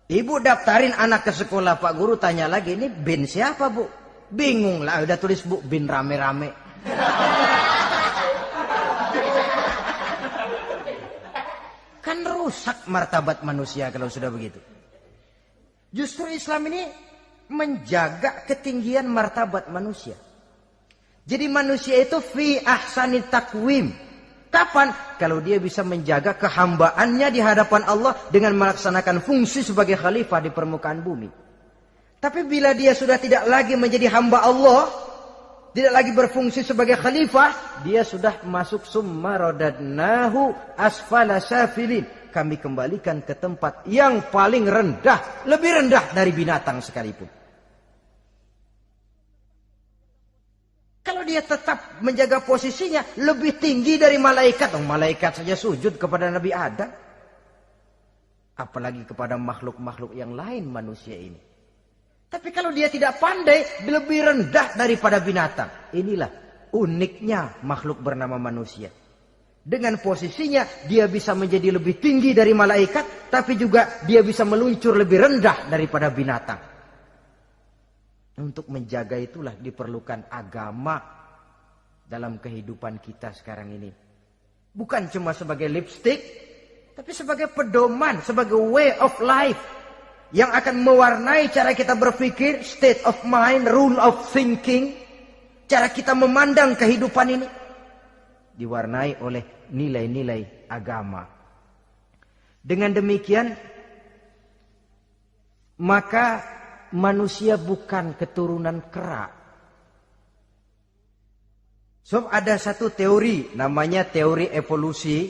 Ibu daftarin anak ke sekolah, Pak Guru tanya lagi, ini bin siapa, Bu? Bingung lah, udah tulis, Bu, bin rame-rame. Kan rusak martabat manusia kalau sudah begitu. Justru Islam ini menjaga ketinggian martabat manusia. Jadi manusia itu fi ahsani takwim. Kapan? Kalau dia bisa menjaga kehambaannya di hadapan Allah dengan melaksanakan fungsi sebagai khalifah di permukaan bumi. Tapi bila dia sudah tidak lagi menjadi hamba Allah, tidak lagi berfungsi sebagai khalifah, dia sudah masuk summa radadnahu asfala safilin. Kami kembalikan ke tempat yang paling rendah, lebih rendah dari binatang sekalipun. Kalau dia tetap menjaga posisinya lebih tinggi dari malaikat. Malaikat saja sujud kepada Nabi Adam. Apalagi kepada makhluk-makhluk yang lain manusia ini. Tapi kalau dia tidak pandai, lebih rendah daripada binatang. Inilah uniknya makhluk bernama manusia. Dengan posisinya dia bisa menjadi lebih tinggi dari malaikat. Tapi juga dia bisa meluncur lebih rendah daripada binatang. Untuk menjaga itulah diperlukan agama dalam kehidupan kita sekarang ini. Bukan cuma sebagai lipstick, tapi sebagai pedoman, sebagai way of life. Yang akan mewarnai cara kita berpikir, state of mind, rule of thinking. Cara kita memandang kehidupan ini. Diwarnai oleh nilai-nilai agama. Dengan demikian, maka manusia bukan keturunan kera. So ada satu teori namanya teori evolusi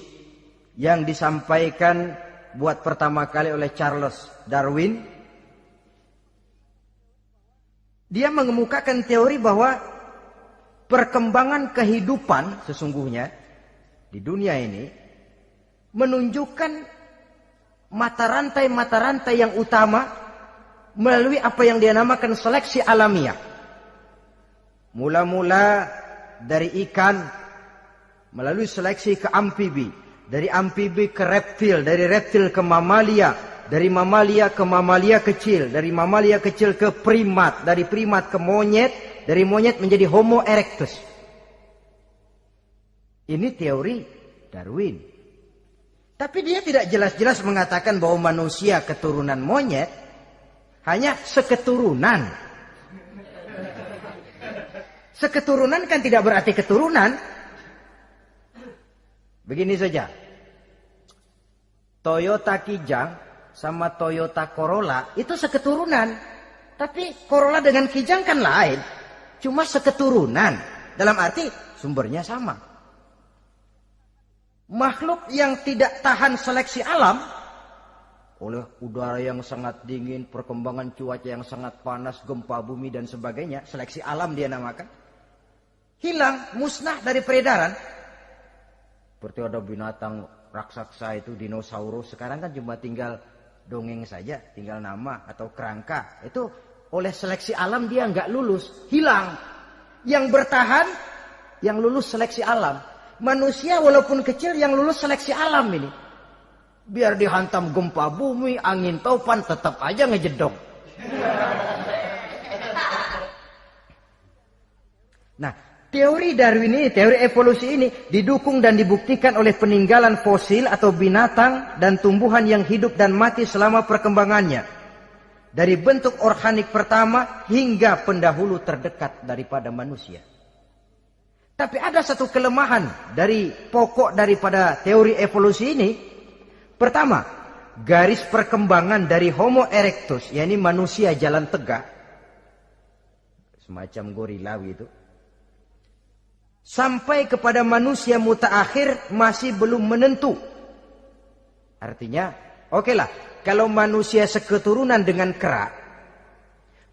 yang disampaikan buat pertama kali oleh Charles Darwin. Dia mengemukakan teori bahwa perkembangan kehidupan sesungguhnya di dunia ini menunjukkan mata rantai yang utama melalui apa yang dia namakan seleksi alamiah. Mula-mula dari ikan, melalui seleksi ke amfibi. Dari amfibi ke reptil, dari reptil ke mamalia. Dari mamalia ke mamalia kecil. Dari mamalia kecil ke primat. Dari primat ke monyet. Dari monyet menjadi Homo erectus. Ini teori Darwin. Tapi dia tidak jelas-jelas mengatakan bahwa manusia keturunan monyet. Hanya seketurunan. Seketurunan kan tidak berarti keturunan. Begini saja. Toyota Kijang sama Toyota Corolla itu seketurunan. Tapi Corolla dengan Kijang kan lain. Cuma seketurunan. Dalam arti sumbernya sama. Makhluk yang tidak tahan seleksi alam oleh udara yang sangat dingin, perkembangan cuaca yang sangat panas, gempa bumi dan sebagainya, seleksi alam dia namakan, hilang, musnah dari peredaran. Seperti ada binatang raksasa itu dinosaurus, sekarang kan cuma tinggal dongeng saja, tinggal nama atau kerangka. Itu oleh seleksi alam dia nggak lulus, hilang. Yang bertahan, yang lulus seleksi alam. Manusia walaupun kecil yang lulus seleksi alam ini. Biar dihantam gempa bumi, angin topan, tetap aja ngejedok. Nah, teori Darwin ini, teori evolusi ini didukung dan dibuktikan oleh peninggalan fosil atau binatang dan tumbuhan yang hidup dan mati selama perkembangannya. Dari bentuk organik pertama hingga pendahulu terdekat daripada manusia. Tapi ada satu kelemahan dari pokok daripada teori evolusi ini. Pertama, garis perkembangan dari Homo erectus, yakni manusia jalan tegak, semacam gorilawi itu, sampai kepada manusia mutaakhir masih belum menentu. Artinya, okelah, kalau manusia seketurunan dengan kera,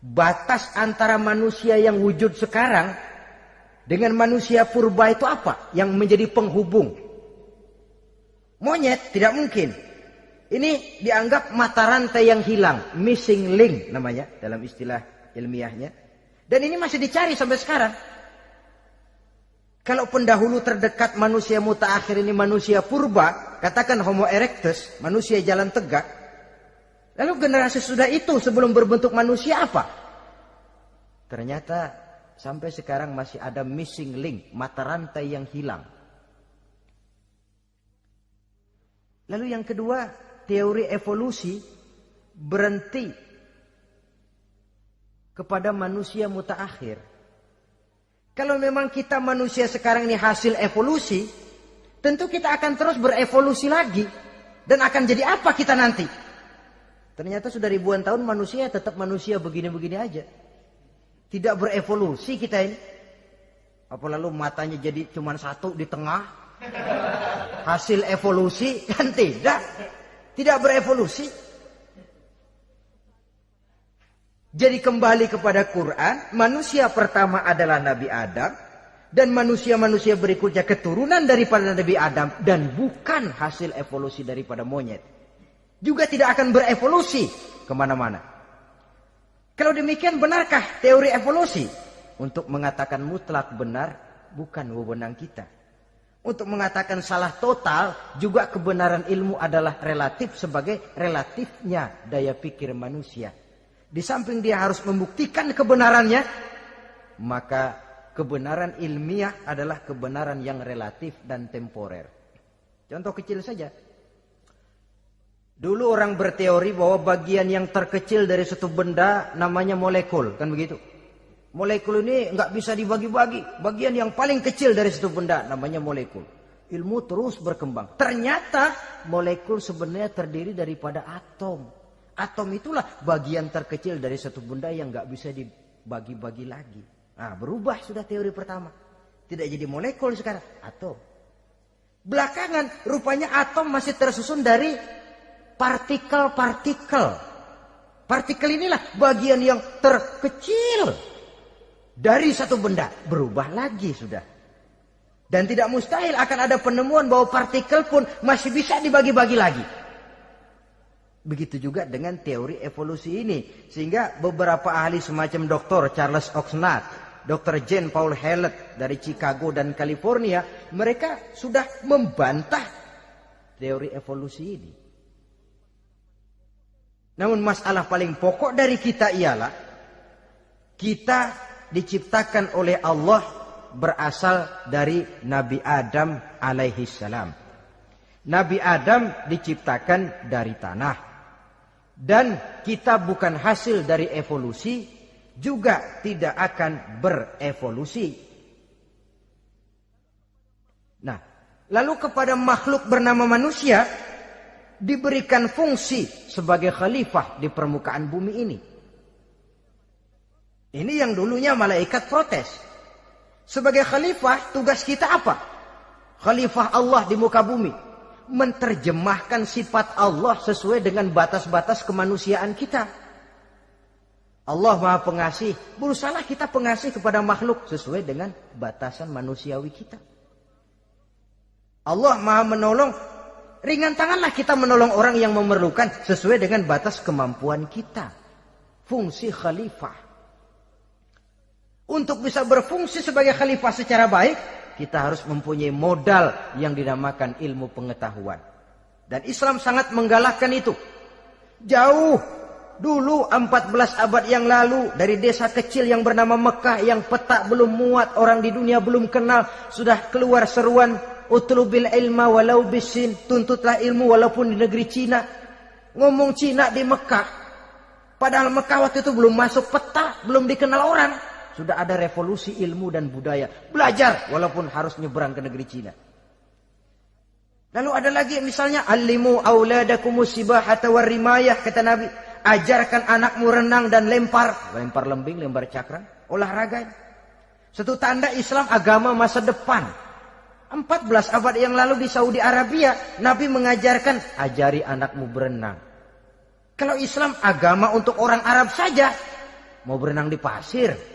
batas antara manusia yang wujud sekarang dengan manusia purba itu apa? Yang menjadi penghubung. Monyet tidak mungkin. Ini dianggap mata rantai yang hilang. Missing link namanya dalam istilah ilmiahnya. Dan ini masih dicari sampai sekarang. Kalau pendahulu terdekat manusia mutaakhir ini manusia purba. Katakan Homo erectus. Manusia jalan tegak. Lalu generasi sudah itu sebelum berbentuk manusia apa? Ternyata sampai sekarang masih ada missing link. Mata rantai yang hilang. Lalu yang kedua, teori evolusi berhenti kepada manusia mutaakhir. Kalau memang kita manusia sekarang ini hasil evolusi, tentu kita akan terus berevolusi lagi. Dan akan jadi apa kita nanti? Ternyata sudah ribuan tahun manusia tetap manusia begini-begini aja. Tidak berevolusi kita ini. Apa lalu matanya jadi cuma satu di tengah? Hasil evolusi? Kan tidak. Tidak berevolusi. Jadi kembali kepada Quran, manusia pertama adalah Nabi Adam. Dan manusia-manusia berikutnya keturunan daripada Nabi Adam. Dan bukan hasil evolusi daripada monyet. Juga tidak akan berevolusi kemana-mana. Kalau demikian benarkah teori evolusi? Untuk mengatakan mutlak benar, bukan wewenang kita. Untuk mengatakan salah total, juga kebenaran ilmu adalah relatif sebagai relatifnya daya pikir manusia. Di samping dia harus membuktikan kebenarannya, maka kebenaran ilmiah adalah kebenaran yang relatif dan temporer. Contoh kecil saja. Dulu orang berteori bahwa bagian yang terkecil dari suatu benda namanya molekul, kan begitu? Molekul ini nggak bisa dibagi-bagi. Bagian yang paling kecil dari suatu benda namanya molekul. Ilmu terus berkembang. Ternyata molekul sebenarnya terdiri daripada atom. Atom itulah bagian terkecil dari suatu benda yang nggak bisa dibagi-bagi lagi. Nah, berubah sudah teori pertama. Tidak jadi molekul sekarang, atom. Belakangan rupanya atom masih tersusun dari partikel-partikel. Partikel inilah bagian yang terkecil dari satu benda. Berubah lagi sudah. Dan tidak mustahil akan ada penemuan bahwa partikel pun masih bisa dibagi-bagi lagi. Begitu juga dengan teori evolusi ini. Sehingga beberapa ahli semacam Dr. Charles Oxnard, Dr. Jane Paul Hallett dari Chicago dan California, mereka sudah membantah teori evolusi ini. Namun masalah paling pokok dari kita ialah kita diciptakan oleh Allah berasal dari Nabi Adam alaihi salam. Nabi Adam diciptakan dari tanah. Dan kita bukan hasil dari evolusi, juga tidak akan berevolusi. Nah, lalu kepada makhluk bernama manusia diberikan fungsi sebagai khalifah di permukaan bumi ini. Ini yang dulunya malaikat protes. Sebagai khalifah, tugas kita apa? Khalifah Allah di muka bumi. Menerjemahkan sifat Allah sesuai dengan batas-batas kemanusiaan kita. Allah Maha Pengasih. Berusahalah kita pengasih kepada makhluk sesuai dengan batasan manusiawi kita. Allah Maha Menolong. Ringan tanganlah kita menolong orang yang memerlukan sesuai dengan batas kemampuan kita. Fungsi khalifah. Untuk bisa berfungsi sebagai khalifah secara baik, kita harus mempunyai modal yang dinamakan ilmu pengetahuan. Dan Islam sangat menggalakkan itu. Jauh dulu 14 abad yang lalu, dari desa kecil yang bernama Mekah yang peta belum muat, orang di dunia belum kenal, sudah keluar seruan utlubil ilma walau bisin, tuntutlah ilmu walaupun di negeri Cina. Ngomong Cina di Mekah, padahal Mekah waktu itu belum masuk peta, belum dikenal orang. Sudah ada revolusi ilmu dan budaya. Belajar walaupun harus nyebrang ke negeri Cina. Lalu ada lagi misalnya allimu auladakumus sibahata warrimayah, kata Nabi. Ajarkan anakmu renang dan lempar. Lempar lembing, lempar cakram. Olahraga. Satu tanda Islam agama masa depan. 14 abad yang lalu di Saudi Arabia, Nabi mengajarkan ajari anakmu berenang. Kalau Islam agama untuk orang Arab saja, mau berenang di pasir.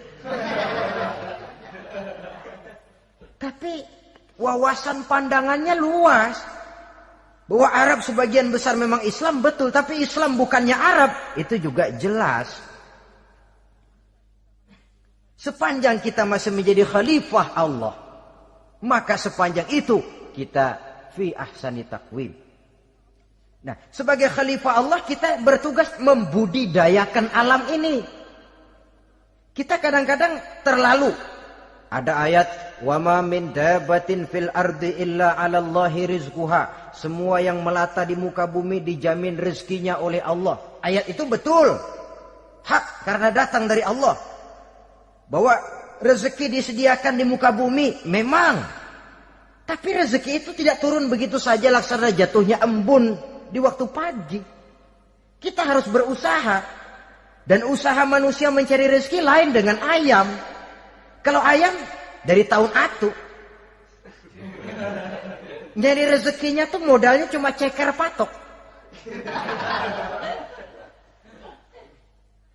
Tapi wawasan pandangannya luas. Bahwa Arab sebagian besar memang Islam, betul. Tapi Islam bukannya Arab, itu juga jelas. Sepanjang kita masih menjadi khalifah Allah, maka sepanjang itu kita fi ahsani taqwim. Nah, sebagai khalifah Allah kita bertugas membudidayakan alam ini. Kita kadang-kadang terlalu. Ada ayat, wa ma min dabatin fil ardi illa 'alallahi rizquha. Semua yang melata di muka bumi dijamin rezekinya oleh Allah. Ayat itu betul. hak karena datang dari Allah. Bahwa rezeki disediakan di muka bumi, memang. Tapi rezeki itu tidak turun begitu saja laksana jatuhnya embun di waktu pagi. Kita harus berusaha. Dan usaha manusia mencari rezeki lain dengan ayam. Kalau ayam dari tahun atu. Jadi rezekinya tuh modalnya cuma ceker patok.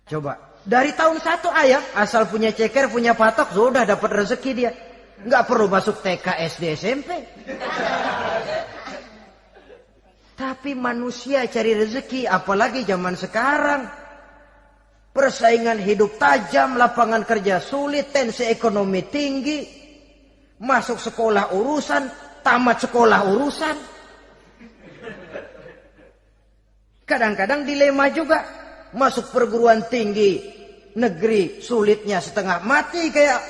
Coba. Dari tahun 1 ayam, asal punya ceker, punya patok, sudah dapat rezeki dia. Nggak perlu masuk TK, SD, SMP. Tapi manusia cari rezeki, apalagi zaman sekarang. Persaingan hidup tajam, lapangan kerja sulit, tensi ekonomi tinggi. Masuk sekolah urusan, tamat sekolah urusan. Kadang-kadang dilema juga. Masuk perguruan tinggi negeri sulitnya setengah mati kayak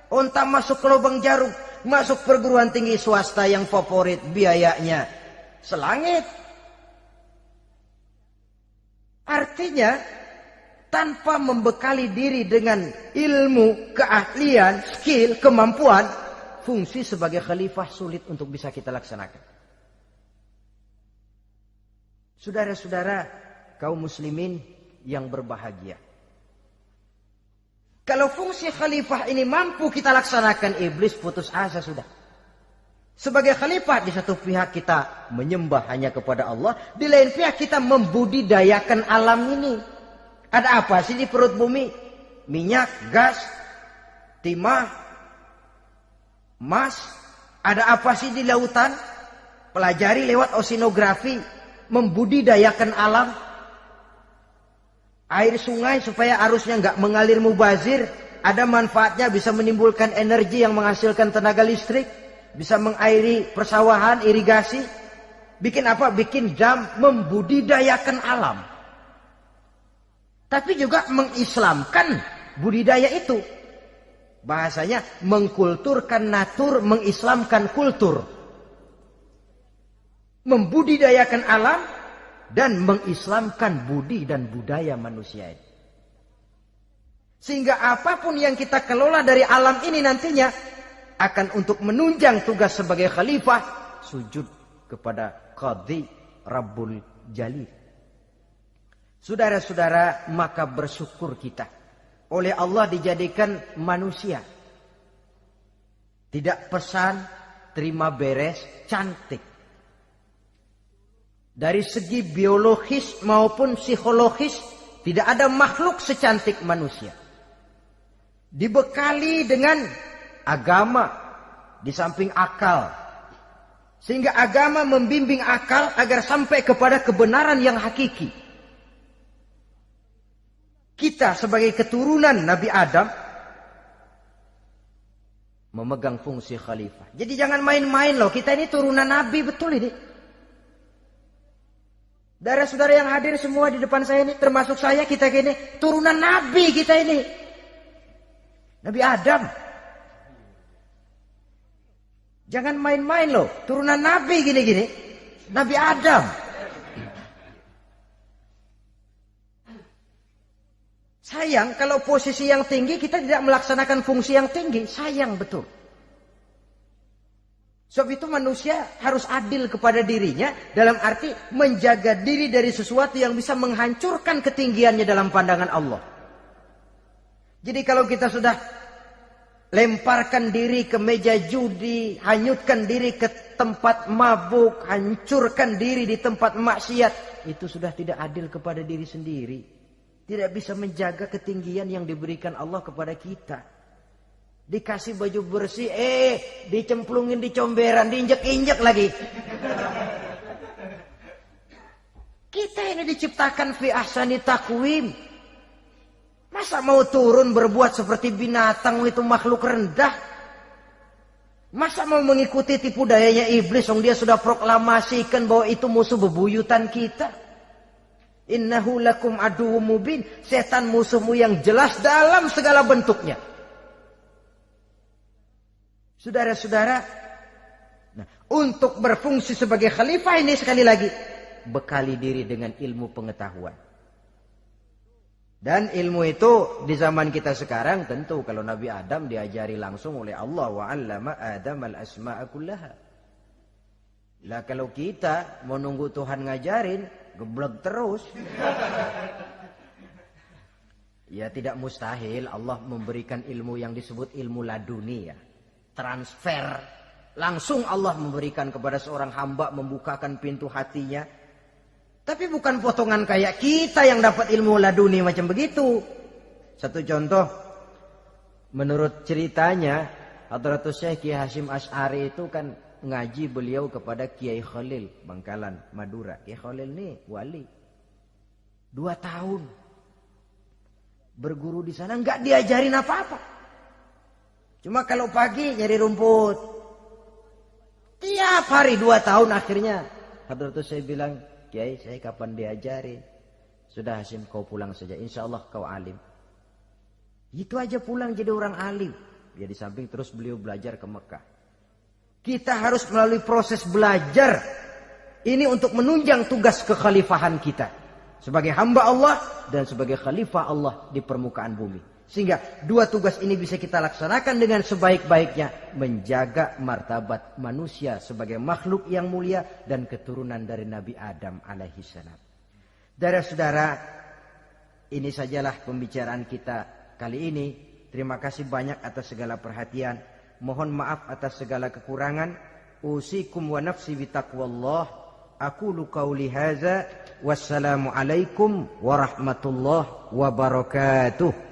onta masuk ke lubang jarum. Masuk perguruan tinggi swasta yang favorit biayanya selangit. Artinya tanpa membekali diri dengan ilmu, keahlian, skill, kemampuan, fungsi sebagai khalifah sulit untuk bisa kita laksanakan. Saudara-saudara kaum muslimin yang berbahagia. Kalau fungsi khalifah ini mampu kita laksanakan, iblis putus asa sudah. Sebagai khalifah, di satu pihak kita menyembah hanya kepada Allah, di lain pihak kita membudidayakan alam ini. Ada apa sih di perut bumi? Minyak, gas, timah, emas. Ada apa sih di lautan? Pelajari lewat oceanografi, membudidayakan alam. Air sungai supaya arusnya nggak mengalir mubazir. Ada manfaatnya, bisa menimbulkan energi yang menghasilkan tenaga listrik. Bisa mengairi persawahan, irigasi. Bikin apa? Bikin dam, membudidayakan alam. Tapi juga mengislamkan budidaya itu. Bahasanya mengkulturkan natur, mengislamkan kultur. Membudidayakan alam dan mengislamkan budi dan budaya manusia ini. Sehingga apapun yang kita kelola dari alam ini nantinya akan untuk menunjang tugas sebagai khalifah, sujud kepada Qadhi Rabbul Jalil. Saudara-saudara, maka bersyukur kita. Oleh Allah dijadikan manusia. Tidak pesan, terima beres, cantik. Dari segi biologis maupun psikologis, tidak ada makhluk secantik manusia. Dibekali dengan agama, di samping akal. Sehingga agama membimbing akal agar sampai kepada kebenaran yang hakiki. Kita sebagai keturunan Nabi Adam memegang fungsi khalifah. Jadi jangan main-main loh. Kita ini turunan Nabi, betul ini. Saudara-saudara yang hadir semua di depan saya ini, termasuk saya, kita gini, turunan Nabi kita ini. Nabi Adam. Jangan main-main loh. Turunan Nabi gini-gini. Nabi Adam. Sayang kalau posisi yang tinggi kita tidak melaksanakan fungsi yang tinggi. Sayang betul. Sebab itu manusia harus adil kepada dirinya. Dalam arti menjaga diri dari sesuatu yang bisa menghancurkan ketinggiannya dalam pandangan Allah. Jadi kalau kita sudah lemparkan diri ke meja judi, hanyutkan diri ke tempat mabuk, hancurkan diri di tempat maksiat, itu sudah tidak adil kepada diri sendiri. Tidak bisa menjaga ketinggian yang diberikan Allah kepada kita. Dikasih baju bersih, dicemplungin di comberan, diinjek-injek lagi. Kita ini diciptakan fi ahsani taqwim. Masa mau turun berbuat seperti binatang, itu makhluk rendah? Masa mau mengikuti tipu dayanya iblis, yang dia sudah proklamasikan bahwa itu musuh bebuyutan kita? Innahu lakum aduwwum mubin. Setan musuhmu yang jelas dalam segala bentuknya. Saudara-saudara, nah, untuk berfungsi sebagai khalifah ini sekali lagi, bekali diri dengan ilmu pengetahuan. Dan ilmu itu di zaman kita sekarang tentu kalau Nabi Adam diajari langsung oleh Allah, wa 'allama Adam al-asma'a kullaha. Lah kalau kita mau nunggu Tuhan ngajarin, geblek terus. Ya tidak mustahil Allah memberikan ilmu yang disebut ilmu laduni ya. Transfer. Langsung Allah memberikan kepada seorang hamba, membukakan pintu hatinya. Tapi bukan potongan kayak kita yang dapat ilmu laduni macam begitu. Satu contoh, menurut ceritanya, Hadratus Syekh Kiai Hasyim Asy'ari itu kan ngaji beliau kepada Kiai Khalil Bangkalan, Madura. Kiai Khalil ini wali. 2 tahun berguru di sana, nggak diajarin apa-apa. Cuma kalau pagi nyari rumput. Tiap hari 2 tahun akhirnya Hadratus Syekh bilang, Kiai, saya kapan diajarin? Sudah Hasyim, kau pulang saja. Insya Allah kau alim. Itu aja pulang jadi orang alim. Ya di samping terus beliau belajar ke Mekah. Kita harus melalui proses belajar. Ini untuk menunjang tugas kekhalifahan kita. Sebagai hamba Allah dan sebagai khalifah Allah di permukaan bumi. Sehingga 2 tugas ini bisa kita laksanakan dengan sebaik-baiknya. Menjaga martabat manusia sebagai makhluk yang mulia dan keturunan dari Nabi Adam alaihissalam. Saudara-saudara, ini sajalah pembicaraan kita kali ini. Terima kasih banyak atas segala perhatian. Mohon maaf atas segala kekurangan. Usikum wa nafsi bitaqwallah. Aqulu qauli hadza. Wassalamualaikum warahmatullahi wabarakatuh.